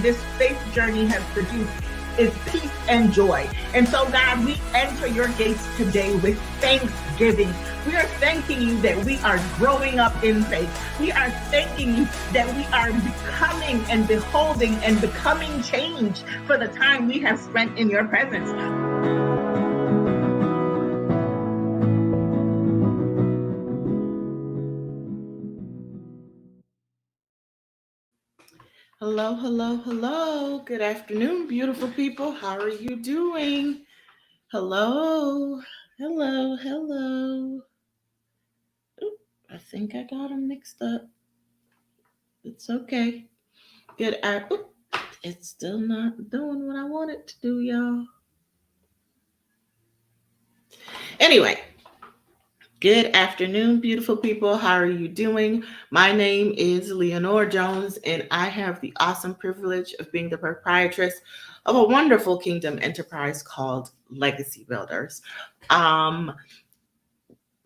this faith journey has produced is peace and joy. And so, God, we enter your gates today with thanksgiving. We are thanking you that we are growing up in faith. We are thanking you that we are becoming and beholding and becoming changed for the time we have spent in your presence. Hello, hello, hello. Good afternoon, beautiful people. How are you doing? Hello, hello, hello. Oop, I think I got them mixed up. It's okay. It's still not doing what I want it to do, y'all. Anyway, good afternoon, beautiful people. How are you doing? My name is Leonore Jones, and I have the awesome privilege of being the proprietress of a wonderful kingdom enterprise called Legacy Builders.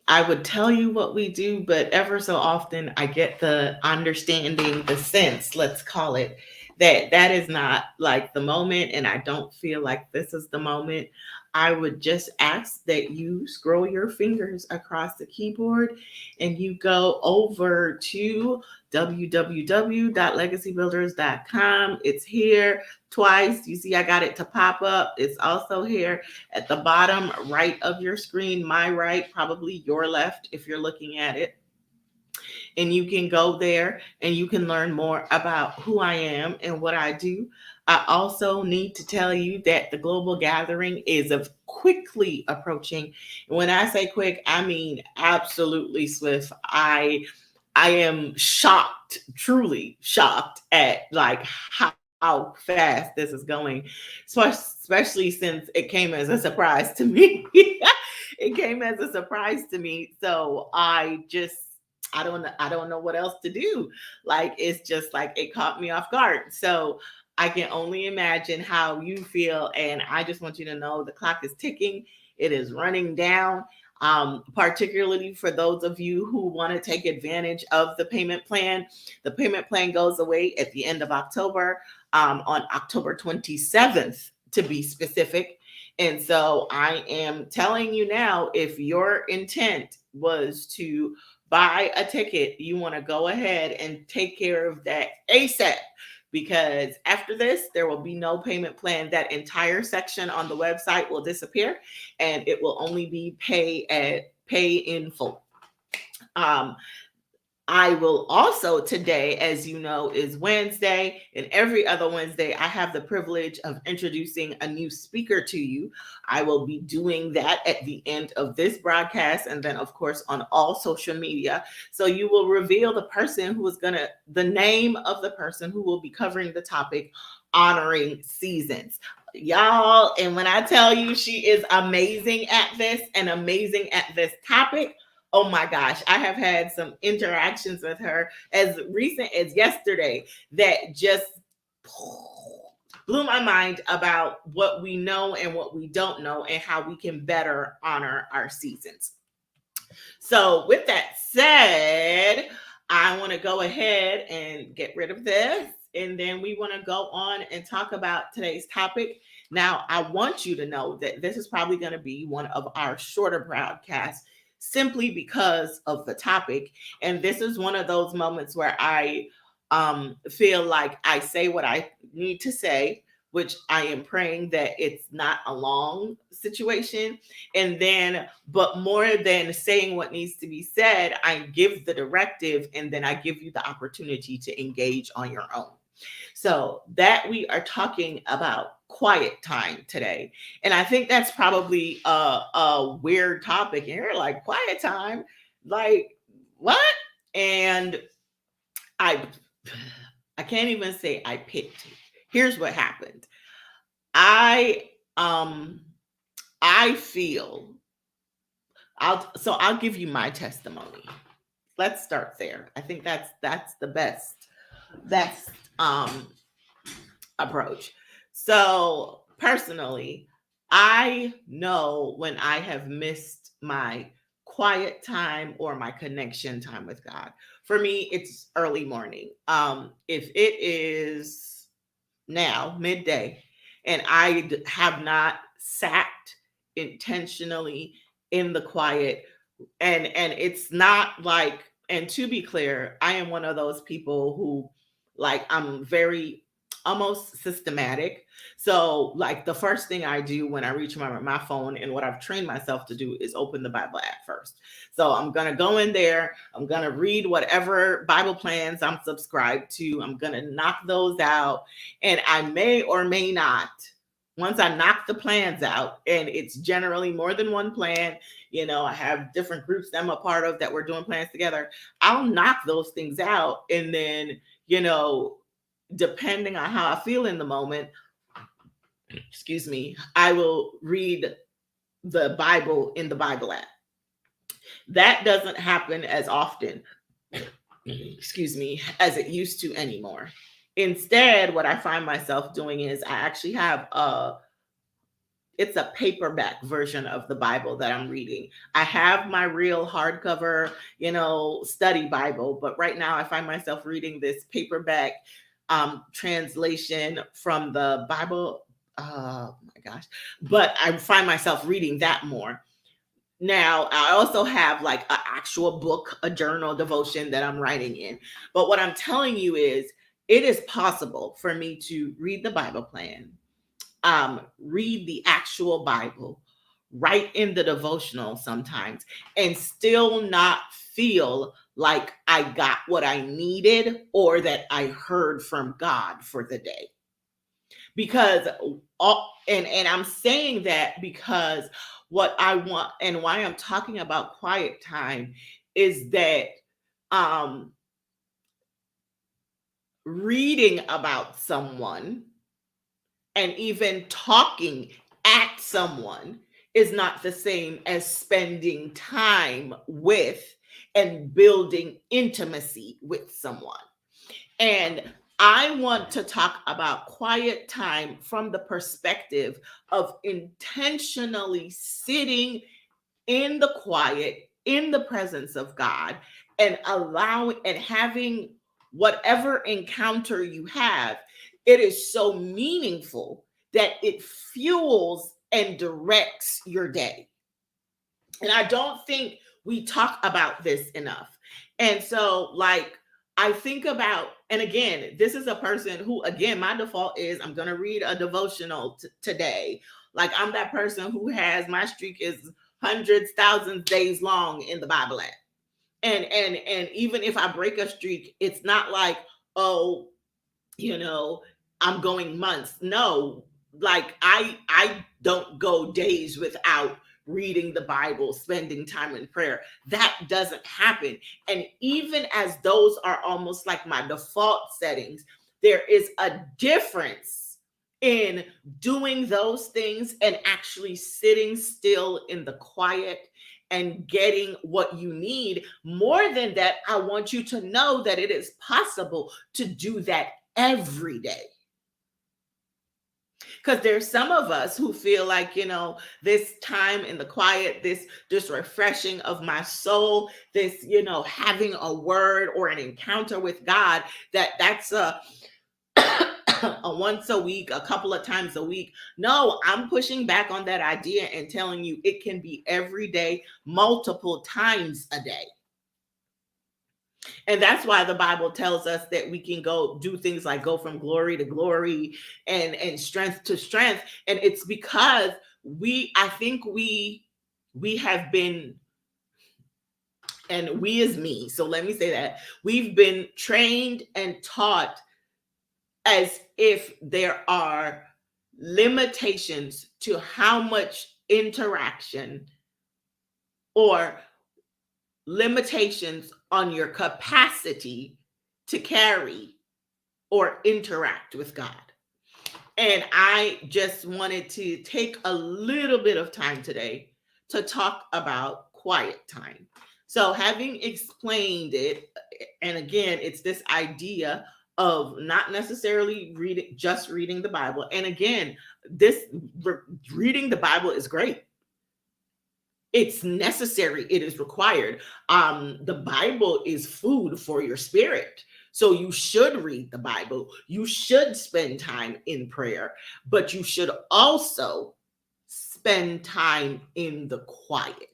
I would tell you what we do, but ever so often I get the understanding, the sense, let's call it, that is not like the moment, and I don't feel like this is the moment. I would just ask that you scroll your fingers across the keyboard and you go over to www.legacybuilders.com. It's here twice. You see, I got it to pop up. It's also here at the bottom right of your screen, my right, probably your left if you're looking at it. And you can go there and you can learn more about who I am and what I do. I also need to tell you that the global gathering is quickly approaching. When I say quick, I mean absolutely swift. I am shocked, truly shocked at like how fast this is going, especially since it came as a surprise to me. It came as a surprise to me. So I don't know what else to do. Like it's just like it caught me off guard. So I can only imagine how you feel. And I just want you to know the clock is ticking. It is running down. Particularly for those of you who want to take advantage of the payment plan. The payment plan goes away at the end of October, on October 27th, to be specific. And so I am telling you now, if your intent was to buy a ticket, you want to go ahead and take care of that ASAP, because after this, there will be no payment plan. That entire section on the website will disappear and it will only be pay in full. I will also today, as you know, is Wednesday, and every other Wednesday, I have the privilege of introducing a new speaker to you. I will be doing that at the end of this broadcast, and then, of course, on all social media. So you will reveal the name of the person who will be covering the topic, honoring seasons. Y'all, and when I tell you she is amazing at this and amazing at this topic, oh my gosh, I have had some interactions with her as recent as yesterday that just blew my mind about what we know and what we don't know and how we can better honor our seasons. So with that said, I want to go ahead and get rid of this. And then we want to go on and talk about today's topic. Now, I want you to know that this is probably going to be one of our shorter broadcasts simply because of the topic. And this is one of those moments where I feel like I say what I need to say, which I am praying that it's not a long situation. And then, but more than saying what needs to be said, I give the directive and then I give you the opportunity to engage on your own. So that we are talking about quiet time today. And I think that's probably a weird topic. And you're like, quiet time? Like, what? And I can't even say I picked it. Here's what happened. I feel I'll give you my testimony. Let's start there. I think that's the best approach. So personally, I know when I have missed my quiet time or my connection time with God. For me, it's early morning. If it is now, midday, and I have not sat intentionally in the quiet. And it's not like, and to be clear, I am one of those people who, like, I'm very almost systematic. So like the first thing I do when I reach my phone, and what I've trained myself to do, is open the Bible app first. So I'm going to go in there, I'm going to read whatever Bible plans I'm subscribed to, I'm going to knock those out, and I may or may not, once I knock the plans out, and it's generally more than one plan, I have different groups that I'm a part of that we're doing plans together, I'll knock those things out. And then, depending on how I feel in the moment, excuse me, I will read the Bible in the Bible app. That doesn't happen as often, excuse me, as it used to anymore. Instead, what I find myself doing is I actually have it's a paperback version of the Bible that I'm reading. I have my real hardcover, study Bible, but right now I find myself reading this paperback translation from the Bible. Oh my gosh. But I find myself reading that more. Now, I also have like an actual book, a journal, devotion that I'm writing in. But what I'm telling you is, it is possible for me to read the Bible plan, read the actual Bible, write in the devotional sometimes, and still not feel like I got what I needed or that I heard from God for the day. Because and I'm saying that because what I want, and why I'm talking about quiet time, is that reading about someone and even talking at someone is not the same as spending time with and building intimacy with someone. And I want to talk about quiet time from the perspective of intentionally sitting in the quiet, in the presence of God, and allowing and having whatever encounter you have. It is so meaningful that it fuels and directs your day. And I don't think we talk about this enough. And so, like, I think about, and again, this is a person who, again, my default is I'm going to read a devotional today. Like, I'm that person who has, my streak is hundreds, thousands days long in the Bible app. And even if I break a streak, it's not like, oh, I'm going months. No, like I don't go days without reading the Bible, spending time in prayer. That doesn't happen. And even as those are almost like my default settings, there is a difference in doing those things and actually sitting still in the quiet and getting what you need. More than that, I want you to know that it is possible to do that every day. Because there's some of us who feel like, this time in the quiet, this refreshing of my soul, this, having a word or an encounter with God, that's a a once a week, a couple of times a week. No, I'm pushing back on that idea and telling you it can be every day, multiple times a day. And that's why the Bible tells us that we can go do things like go from glory to glory and strength to strength. And it's because I think we have been, and we is me. So let me say that we've been trained and taught as if there are limitations to how much interaction or limitations on your capacity to carry or interact with God. And I just wanted to take a little bit of time today to talk about quiet time. So having explained it, and again, it's this idea of not necessarily reading the Bible. And again, reading the Bible is great. It's necessary. It is required. The Bible is food for your spirit. So you should read the Bible. You should spend time in prayer, but you should also spend time in the quiet.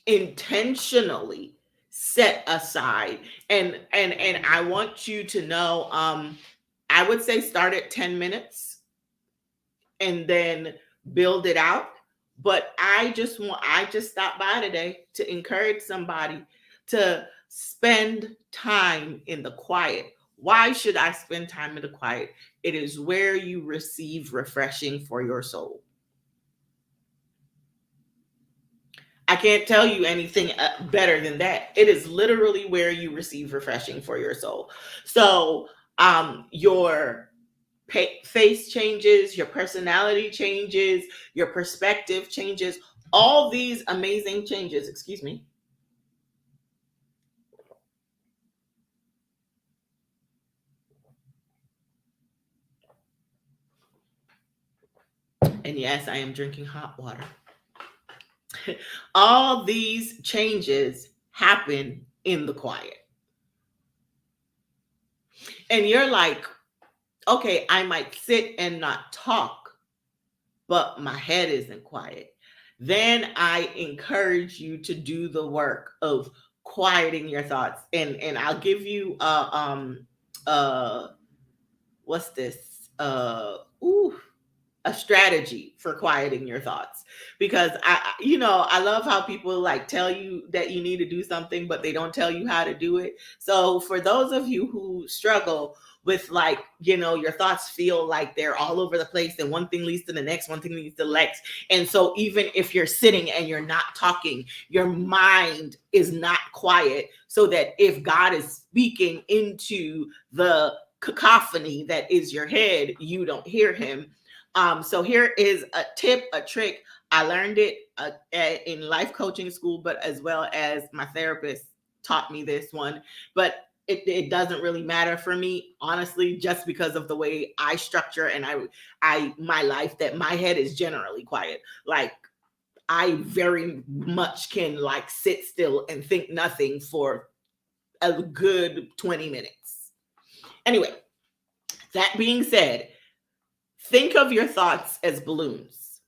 Intentionally set aside. And I want you to know, I would say start at 10 minutes and then build it out. But I just stopped by today to encourage somebody to spend time in the quiet. Why should I spend time in the quiet? It is where you receive refreshing for your soul. I can't tell you anything better than that. It is literally where you receive refreshing for your soul. So your face changes, your personality changes, your perspective changes, all these amazing changes, excuse me. And yes, I am drinking hot water. All these changes happen in the quiet. And you're like, okay, I might sit and not talk, but my head isn't quiet. Then I encourage you to do the work of quieting your thoughts. And I'll give you what's this? A strategy for quieting your thoughts, because I love how people like tell you that you need to do something, but they don't tell you how to do it. So for those of you who struggle with like, your thoughts feel like they're all over the place and one thing leads to the next, one thing leads to the next. And so even if you're sitting and you're not talking, your mind is not quiet, so that if God is speaking into the cacophony that is your head, you don't hear him. So here is a tip, a trick. I learned it in life coaching school, but as well as my therapist taught me this one. But it doesn't really matter for me, honestly, just because of the way I structure and my life, that my head is generally quiet. Like I very much can like sit still and think nothing for a good 20 minutes. Anyway, that being said, think of your thoughts as balloons.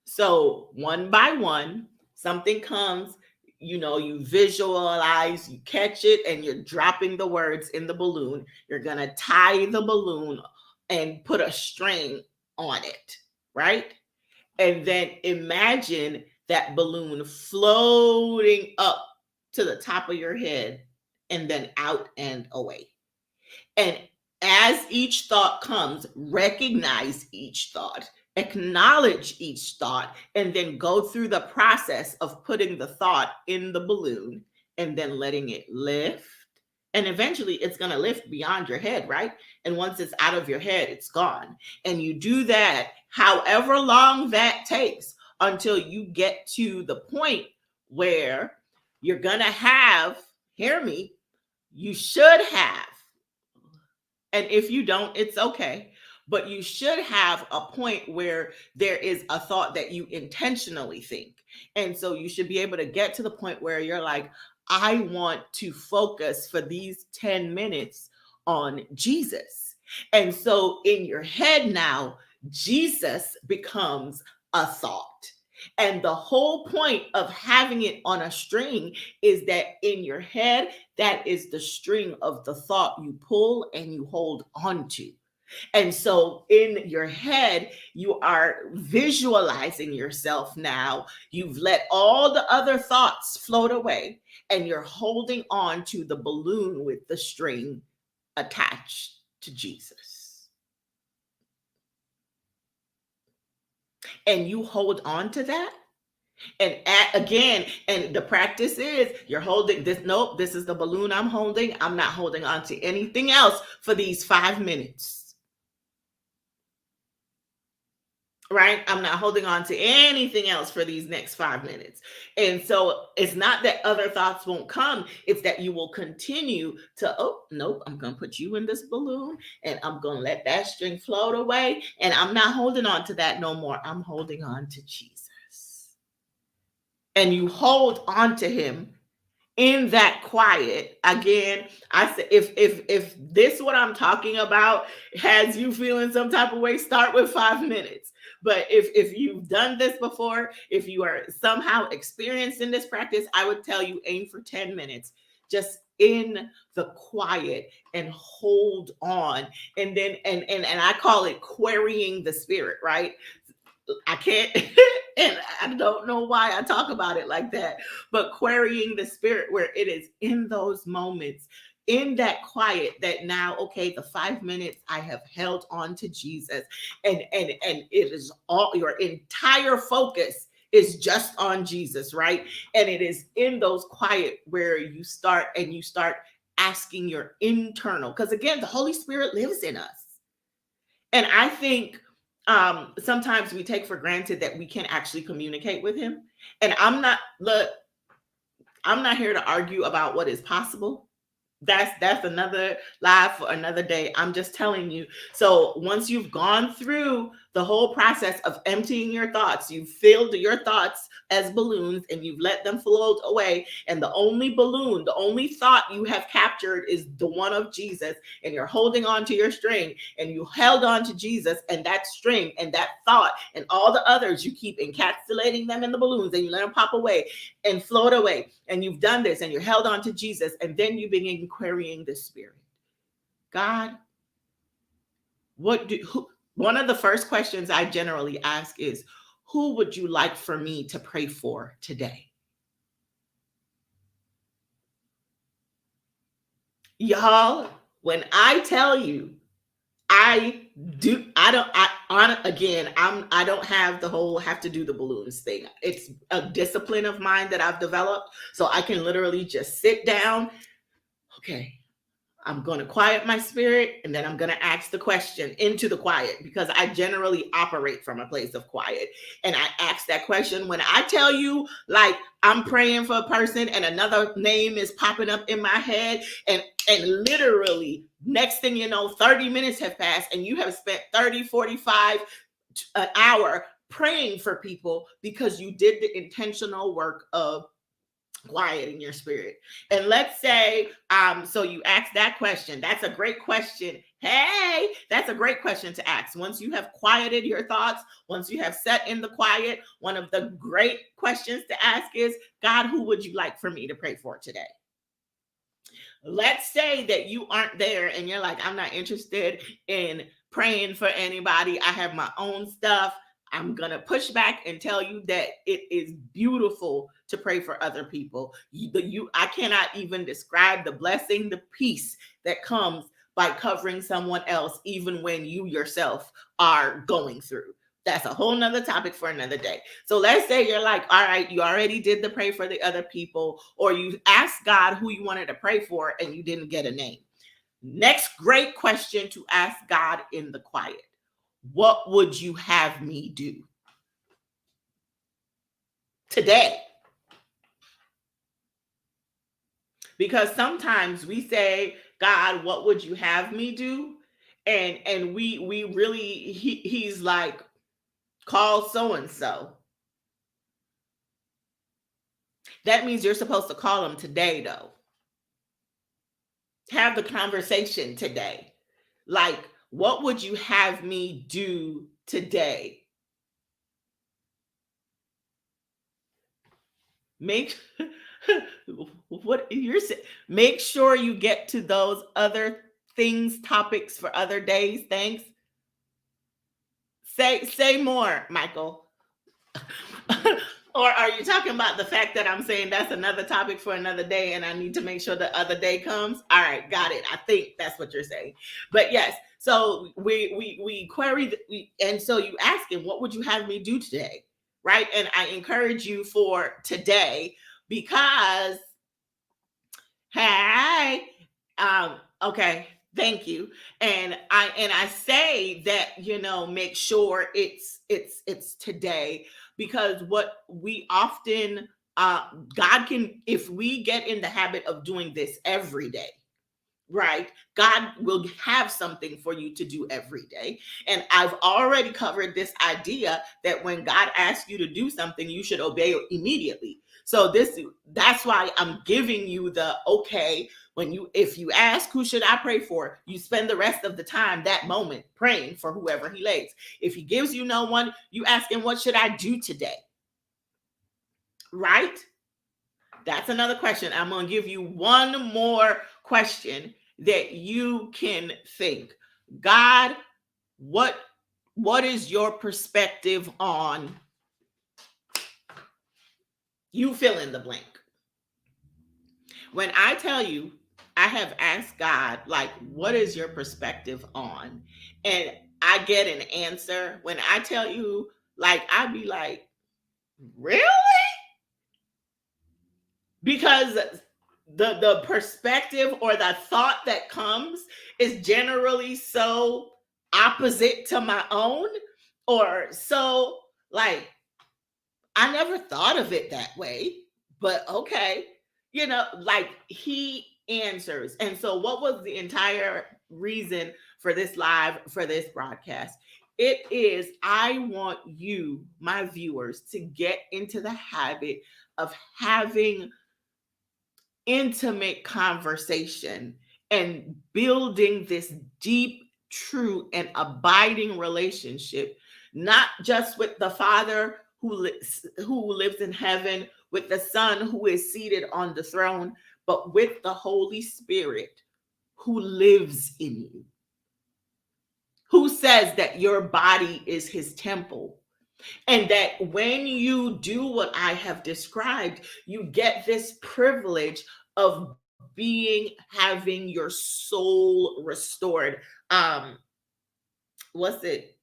So one by one, something comes, you visualize, you catch it, and you're dropping the words in the balloon. You're going to tie the balloon and put a string on it, right? And then imagine that balloon floating up to the top of your head and then out and away. And as each thought comes, recognize each thought, acknowledge each thought, and then go through the process of putting the thought in the balloon and then letting it lift. And eventually it's going to lift beyond your head, right? And once it's out of your head, it's gone. And you do that however long that takes until you get to the point where you're going to have, hear me, you should have, and if you don't, it's okay. But you should have a point where there is a thought that you intentionally think. And so you should be able to get to the point where you're like, I want to focus for these 10 minutes on Jesus. And so in your head now, Jesus becomes a thought. And the whole point of having it on a string is that in your head, that is the string of the thought you pull and you hold on to. And so in your head, you are visualizing yourself now. You've let all the other thoughts float away and you're holding on to the balloon with the string attached to Jesus. And you hold on to that. And again, and the practice is you're holding this. Nope, this is the balloon I'm holding. I'm not holding on to anything else for these 5 minutes. Right? I'm not holding on to anything else for these next 5 minutes. And so it's not that other thoughts won't come. It's that you will continue to, oh, nope, I'm going to put you in this balloon and I'm going to let that string float away. And I'm not holding on to that no more. I'm holding on to Jesus. and you hold on to him in that quiet. Again, I said, if this what I'm talking about has you feeling some type of way, start with 5 minutes. But if you've done this before, if you are somehow experienced in this practice, I would tell you aim for 10 minutes just in the quiet and hold on. And then and I call it querying the spirit, right? I can't, and I don't know why I talk about it like that, but querying the spirit, where it is in those moments, in that quiet, that now, okay, the 5 minutes I have held on to Jesus, and it is all, your entire focus is just on Jesus, right? And it is in those quiet where you start asking your internal, because again, the Holy Spirit lives in us. And I think sometimes we take for granted that we can actually communicate with him. And I'm not here to argue about what is possible. That's another live for another day. I'm just telling you. So once you've gone through the whole process of emptying your thoughts, you've filled your thoughts as balloons and you've let them float away. And the only balloon, the only thought you have captured is the one of Jesus. And you're holding on to your string, and you held on to Jesus and that string and that thought and all the others, you keep encapsulating them in the balloons and you let them pop away and float away. And you've done this and you're held on to Jesus. And then you begin querying the spirit. God, one of the first questions I generally ask is, who would you like for me to pray for today? Y'all, when I tell you, I don't have the whole have to do the balloons thing. It's a discipline of mine that I've developed. So I can literally just sit down. Okay, I'm going to quiet my spirit, and then I'm going to ask the question into the quiet, because I generally operate from a place of quiet. And I ask that question when I tell you, like, I'm praying for a person and another name is popping up in my head, and literally next thing you know, 30 minutes have passed and you have spent 30, 45, an hour praying for people because you did the intentional work of quieting your spirit. And let's say so you ask that question. That's a great question. Hey, that's a great question to ask. Once you have quieted your thoughts, once you have sat in the quiet, one of the great questions to ask is, God, who would you like for me to pray for today? Let's say that you aren't there and you're like, I'm not interested in praying for anybody. I have my own stuff. I'm going to push back and tell you that it is beautiful to pray for other people. I cannot even describe the blessing, the peace that comes by covering someone else, even when you yourself are going through. That's a whole nother topic for another day. So let's say you're like, all right, you already did the pray for the other people, or you asked God who you wanted to pray for and you didn't get a name. Next great question to ask God in the quiet. What would you have me do today? Because sometimes we say, God, what would you have me do? And we really, he's like, call so-and-so. That means you're supposed to call him today, though. Have the conversation today. Like, what would you have me do today? Make make sure you get to those other things, topics for other days. Thanks. Say more, Michael. Or are you talking about the fact that I'm saying that's another topic for another day and I need to make sure the other day comes? All right, got it. I think that's what you're saying. But yes, so we query and so you ask him, what would you have me do today? Right? And I encourage you for today because hey, okay, thank you. And I say that, make sure it's today, because what we often God can, if we get in the habit of doing this every day, right? God will have something for you to do every day. And I've already covered this idea that when God asks you to do something, you should obey immediately. So that's why I'm giving you the okay. If you ask who should I pray for, you spend the rest of the time that moment praying for whoever he lays. If he gives you no one, you ask him, what should I do today? Right? That's another question. I'm going to give you one more question that you can think. God, what is your perspective on, you fill in the blank? When I tell you, I have asked God, like, what is your perspective on? And I get an answer. When I tell you, like, I'd be like, really? Because the perspective or the thought that comes is generally so opposite to my own, or so like, I never thought of it that way, but okay, like, he answers. And so what was the entire reason for this broadcast? It is, I want you, my viewers, to get into the habit of having intimate conversation and building this deep, true, and abiding relationship, not just with the Father who lives in heaven, with the Son who is seated on the throne, but with the Holy Spirit who lives in you, who says that your body is his temple. And that when you do what I have described, you get this privilege of having your soul restored. What's it?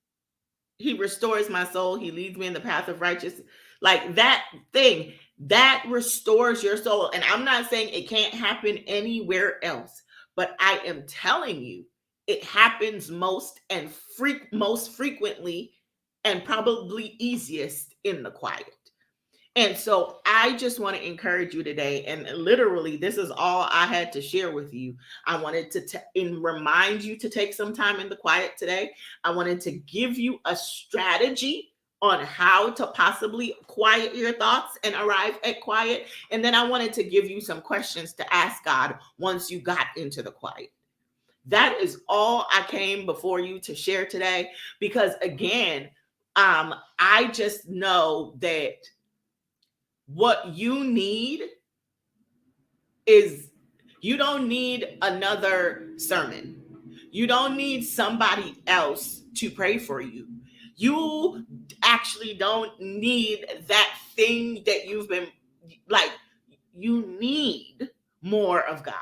He restores my soul. He leads me in the path of righteousness. Like that thing that restores your soul. And I'm not saying it can't happen anywhere else, but I am telling you, it happens most frequently and probably easiest in the quiet. And so I just want to encourage you today. And literally, this is all I had to share with you. I wanted to remind you to take some time in the quiet today. I wanted to give you a strategy on how to possibly quiet your thoughts and arrive at quiet. And then I wanted to give you some questions to ask God once you got into the quiet. That is all I came before you to share today, because again, I just know that what you need is, you don't need another sermon. You don't need somebody else to pray for you. You actually don't need that thing that you've been like, you need more of God.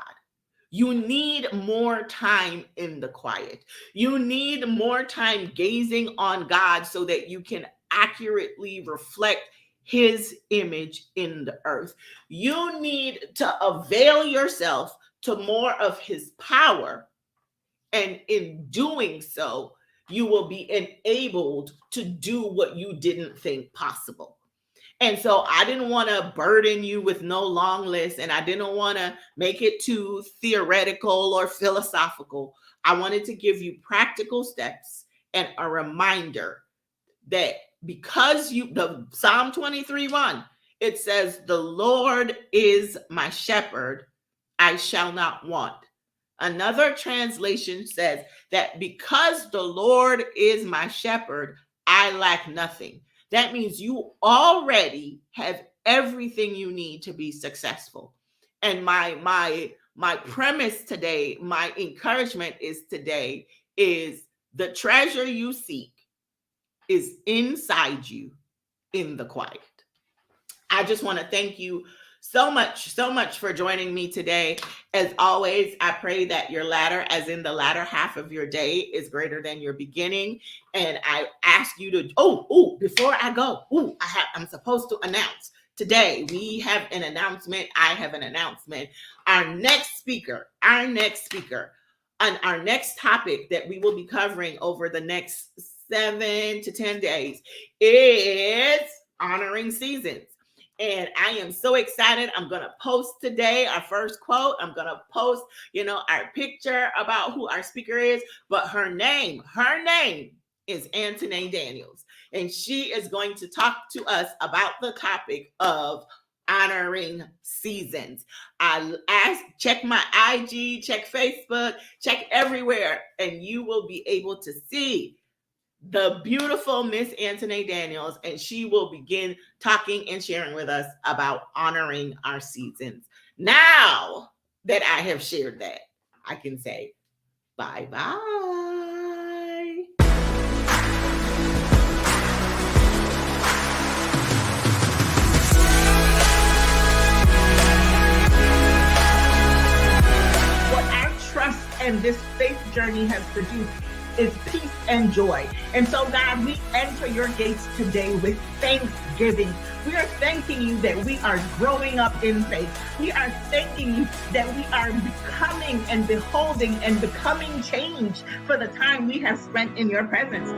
You need more time in the quiet. You need more time gazing on God so that you can accurately reflect his image in the earth. You need to avail yourself to more of his power. And in doing so, you will be enabled to do what you didn't think possible. And so I didn't want to burden you with no long list, and I didn't want to make it too theoretical or philosophical. I wanted to give you practical steps and a reminder that because the Psalm 23:1, it says, the Lord is my shepherd, I shall not want. Another translation says that because the Lord is my shepherd, I lack nothing. That means you already have everything you need to be successful. And my premise today, my encouragement today is the treasure you seek is inside you in the quiet. I just want to thank you so much for joining me today. As always, I pray that your latter, as in the latter half of your day, is greater than your beginning. And I ask you to, before I go, I'm supposed to announce. Today, we have an announcement. I have an announcement. Our next speaker, and our next topic that we will be covering over the next 7 to 10 days is honoring seasons. And I am so excited. I'm going to post today our first quote. I'm going to post, our picture about who our speaker is. But her name is Antoinette Daniels. And she is going to talk to us about the topic of honoring seasons. Check my IG, check Facebook, check everywhere, and you will be able to see the beautiful Miss Antoinette Daniels, and she will begin talking and sharing with us about honoring our seasons. Now that I have shared that, I can say bye-bye. And this faith journey has produced is peace and joy. And so, God, we enter your gates today with thanksgiving. We are thanking you that we are growing up in faith. We are thanking you that we are becoming and beholding and becoming change for the time we have spent in your presence.